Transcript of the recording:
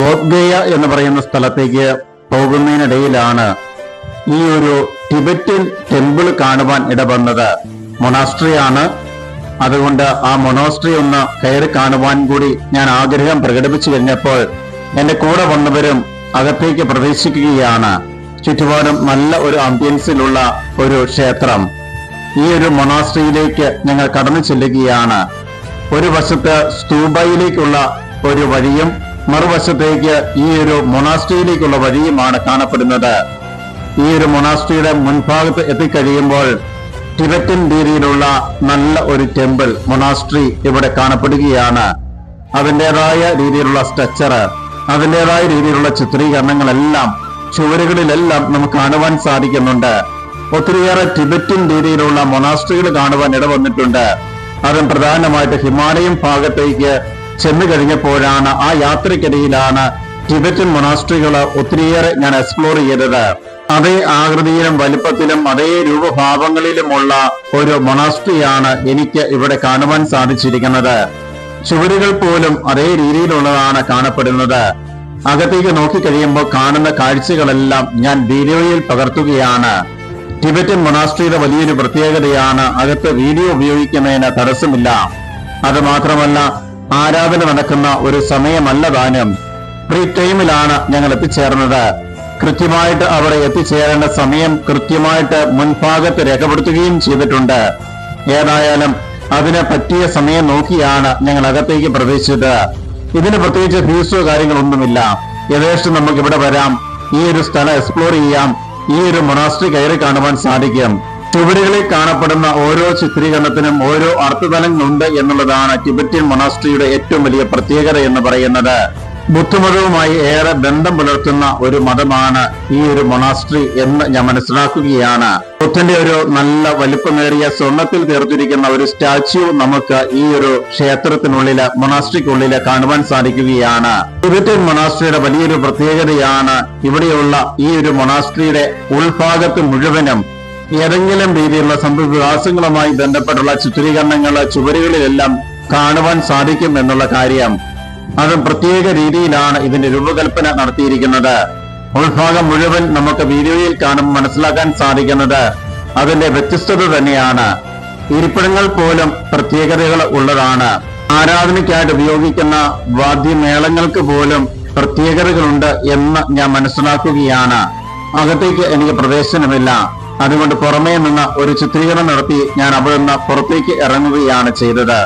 ബോധ്ഗയ എന്ന് പറയുന്ന സ്ഥലത്തേക്ക് പോകുന്നതിനിടയിലാണ് ഈ ഒരു ടിബറ്റൻ ടെമ്പിൾ കാണുവാൻ ഇടവന്നത്. മൊണാസ്ട്രിയാണ്. അതുകൊണ്ട് ആ മൊണാസ്ട്രി ഒന്ന് കയറി കാണുവാൻ കൂടി ഞാൻ ആഗ്രഹം പ്രകടിപ്പിച്ചു കഴിഞ്ഞപ്പോൾ എന്റെ കൂടെ വന്നവരും അകത്തേക്ക് പ്രവേശിക്കുകയാണ്. ചുറ്റുപാടും നല്ല ഒരു ആംബിയൻസിലുള്ള ഒരു ക്ഷേത്രം. ഈ ഒരു മൊണാസ്ട്രിയിലേക്ക് ഞങ്ങൾ കടന്നു ചെല്ലുകയാണ്. ഒരു വശത്ത് സ്തൂബയിലേക്കുള്ള ഒരു വഴിയും മറുവശത്തേക്ക് ഈ ഒരു മൊണാസ്ട്രിയിലേക്കുള്ള വഴിയുമാണ് കാണപ്പെടുന്നത്. ഈ ഒരു മൊണാസ്ട്രിയുടെ മുൻഭാഗത്ത് എത്തിക്കഴിയുമ്പോൾ ടിബറ്റൻ രീതിയിലുള്ള നല്ല ഒരു ടെമ്പിൾ മൊണാസ്ട്രി ഇവിടെ കാണപ്പെടുകയാണ്. അതിൻ്റെതായ രീതിയിലുള്ള സ്ട്രക്ചർ, അതിൻ്റെതായ രീതിയിലുള്ള ചിത്രീകരണങ്ങളെല്ലാം ചുവരുകളിലെല്ലാം നമുക്ക് കാണുവാൻ സാധിക്കുന്നുണ്ട്. ഒത്തിരിയേറെ ടിബറ്റൻ രീതിയിലുള്ള മൊണാസ്ട്രികൾ കാണുവാൻ ഇടവന്നിട്ടുണ്ട്. അതും പ്രധാനമായിട്ട് ഹിമാലയം ഭാഗത്തേക്ക് ചെന്നു കഴിഞ്ഞപ്പോഴാണ്, ആ യാത്രക്കിടയിലാണ് ടിബറ്റൻ മൊണാസ്ട്രികൾ ഒത്തിരിയേറെ ഞാൻ എക്സ്പ്ലോർ ചെയ്തത്. അതേ ആകൃതിയിലും വലിപ്പത്തിലും അതേ രൂപഭാവങ്ങളിലുമുള്ള ഒരു മൊണാസ്ട്രിയാണ് എനിക്ക് ഇവിടെ കാണുവാൻ സാധിച്ചിരിക്കുന്നത്. ചുവരുകൾ പോലും അതേ രീതിയിലുള്ളതാണ് കാണപ്പെടുന്നത്. അകത്തേക്ക് നോക്കിക്കഴിയുമ്പോൾ കാണുന്ന കാഴ്ചകളെല്ലാം ഞാൻ വീഡിയോയിൽ പകർത്തുകയാണ്. ടിബറ്റൻ മൊണാസ്ട്രിയുടെ വലിയൊരു പ്രത്യേകതയാണ് അകത്ത് വീഡിയോ ഉപയോഗിക്കുന്നതിന് തടസ്സമില്ല. അത് മാത്രമല്ല, ആരാധന നടക്കുന്ന ഒരു സമയമല്ല താനും. ഫ്രീ ടൈമിലാണ് ഞങ്ങൾ എത്തിച്ചേർന്നത്. കൃത്യമായിട്ട് അവിടെ എത്തിച്ചേരേണ്ട സമയം കൃത്യമായിട്ട് മുൻഭാഗത്ത് രേഖപ്പെടുത്തുകയും ചെയ്തിട്ടുണ്ട്. ഏതായാലും അതിന് പറ്റിയ സമയം നോക്കിയാണ് ഞങ്ങൾ അകത്തേക്ക് പ്രവേശിച്ചത്. ഇതിന് പ്രത്യേകിച്ച് ഫീസോ കാര്യങ്ങളൊന്നുമില്ല. യഥേഷ്ടം നമുക്ക് ഇവിടെ വരാം, ഈ ഒരു സ്ഥലം എക്സ്പ്ലോർ ചെയ്യാം, ഈ ഒരു മൊണാസ്ട്രി കയറി കാണുവാൻ സാധിക്കും. ചുവരുകളിൽ കാണപ്പെടുന്ന ഓരോ ചിത്രീകരണത്തിനും ഓരോ അർത്ഥതലങ്ങളുണ്ട് എന്നുള്ളതാണ് ടിബറ്റൻ മൊണാസ്ട്രിയുടെ ഏറ്റവും വലിയ പ്രത്യേകത എന്ന് പറയുന്നത്. ബുദ്ധമതവുമായി ഏറെ ബന്ധം പുലർത്തുന്ന ഒരു മതമാണ് ഈ ഒരു മൊണാസ്ട്രി എന്ന് ഞാൻ മനസ്സിലാക്കുകയാണ്. ബുദ്ധന്റെ ഒരു നല്ല വലിപ്പമേറിയ സ്വർണത്തിൽ തീർത്തിരിക്കുന്ന ഒരു സ്റ്റാച്യു നമുക്ക് ഈ ഒരു ക്ഷേത്രത്തിനുള്ളില് മൊണാസ്ട്രിക്കുള്ളില് കാണുവാൻ സാധിക്കുകയാണ്. ടിബറ്റൻ മൊണാസ്ട്രിയുടെ വലിയൊരു പ്രത്യേകതയാണ് ഇവിടെയുള്ള ഈ ഒരു മൊണാസ്ട്രിയുടെ ഉൾഭാഗത്ത് മുഴുവനും ഏതെങ്കിലും രീതിയിലുള്ള സംഭവവികാസങ്ങളുമായി ബന്ധപ്പെട്ടുള്ള ചിത്രീകരണങ്ങൾ ചുവരുകളിലെല്ലാം കാണുവാൻ സാധിക്കും എന്നുള്ള കാര്യം. അതും പ്രത്യേക രീതിയിലാണ് ഇതിന്റെ രൂപകൽപ്പന നടത്തിയിരിക്കുന്നത്. ഉൾഭാഗം മുഴുവൻ നമുക്ക് വീഡിയോയിൽ കാണുമ്പോൾ മനസ്സിലാക്കാൻ സാധിക്കുന്നത് അതിന്റെ വ്യത്യസ്തത തന്നെയാണ്. ഇരിപ്പിടങ്ങൾ പോലും പ്രത്യേകതകൾ ഉള്ളതാണ്. ആരാധനയ്ക്കായിട്ട് ഉപയോഗിക്കുന്ന വാദ്യമേളങ്ങൾക്ക് പോലും പ്രത്യേകതകളുണ്ട് എന്ന് ഞാൻ മനസ്സിലാക്കുകയാണ്. അകത്തേക്ക് എനിക്ക് പ്രവേശനമില്ല. അതുകൊണ്ട് പുറമേ നിന്ന് ഒരു ചിത്രീകരണം നടത്തി ഞാൻ അവിടെ നിന്ന് പുറത്തേക്ക് ഇറങ്ങുകയാണ് ചെയ്തത്.